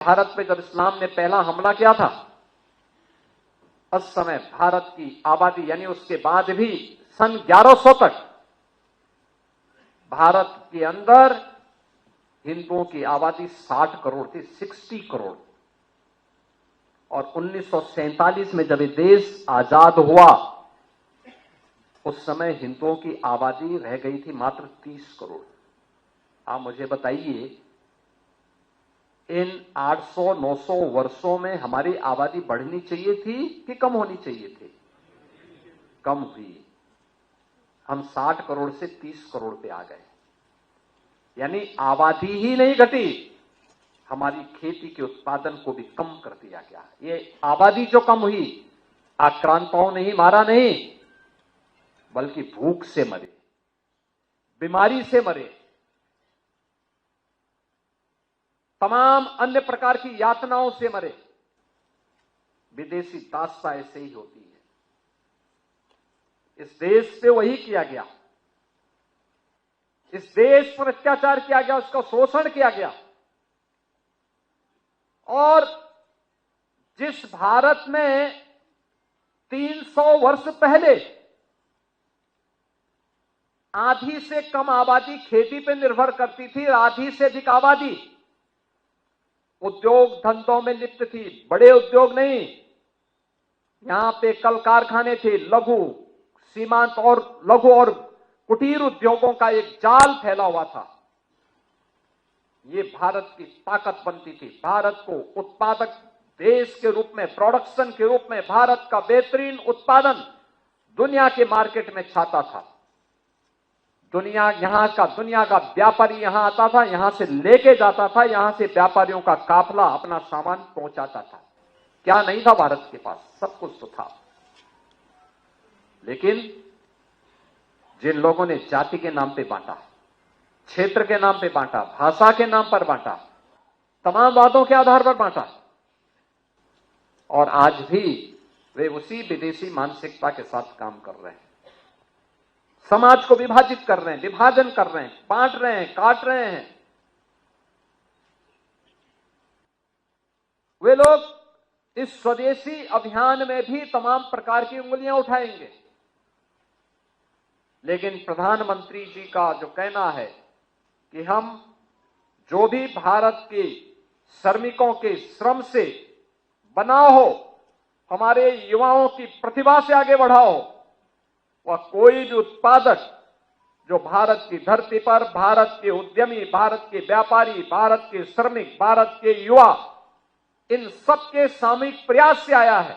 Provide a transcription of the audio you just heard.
भारत पे जब इस्लाम ने पहला हमला किया था, उस समय भारत की आबादी यानी उसके बाद भी सन 1100 तक भारत के अंदर हिंदुओं की आबादी 60 करोड़ थी, 60 करोड़। और 1947 में जब ये देश आजाद हुआ, उस समय हिंदुओं की आबादी रह गई थी मात्र 30 करोड़। आप मुझे बताइए, इन 800-900 वर्षों में हमारी आबादी बढ़नी चाहिए थी कि कम होनी चाहिए थी? कम हुई। हम 60 करोड़ से 30 करोड़ पे आ गए, यानी आबादी ही नहीं घटी, हमारी खेती के उत्पादन को भी कम कर दिया गया। ये आबादी जो कम हुई, आक्रांताओं ने ही मारा नहीं, बल्कि भूख से मरे, बीमारी से मरे, तमाम अन्य प्रकार की यातनाओं से मरे। विदेशी दासता ऐसे ही होती है। इस देश पे वही किया गया, इस देश पर अत्याचार किया गया, उसका शोषण किया गया। और जिस भारत में 300 वर्ष पहले आधी से कम आबादी खेती पर निर्भर करती थी, आधी से अधिक आबादी उद्योग धंधों में लिप्त थी, बड़े उद्योग नहीं, यहां पे कल कारखाने थे, लघु सीमांत और लघु और कुटीर उद्योगों का एक जाल फैला हुआ था। ये भारत की ताकत बनती थी। भारत को उत्पादक देश के रूप में, प्रोडक्शन के रूप में भारत का बेहतरीन उत्पादन दुनिया के मार्केट में छाता था। दुनिया का व्यापारी यहां आता था, यहां से लेके जाता था, यहां से व्यापारियों का काफला अपना सामान पहुंचाता था। क्या नहीं था भारत के पास? सब कुछ तो था। लेकिन जिन लोगों ने जाति के नाम पे बांटा, क्षेत्र के नाम पे बांटा, भाषा के नाम पर बांटा, तमाम बातों के आधार पर बांटा, और आज भी वे उसी विदेशी मानसिकता के साथ काम कर रहे हैं। समाज को विभाजित कर रहे हैं, विभाजन कर रहे हैं, बांट रहे हैं, काट रहे हैं। वे लोग इस स्वदेशी अभियान में भी तमाम प्रकार की उंगलियां उठाएंगे। लेकिन प्रधानमंत्री जी का जो कहना है कि हम जो भी भारत के श्रमिकों के श्रम से बना हो, हमारे युवाओं की प्रतिभा से आगे बढ़ाओ, वह कोई भी उत्पादक जो भारत की धरती पर भारत के उद्यमी, भारत के व्यापारी, भारत के श्रमिक, भारत के युवा, इन सबके सामूहिक प्रयास से आया है।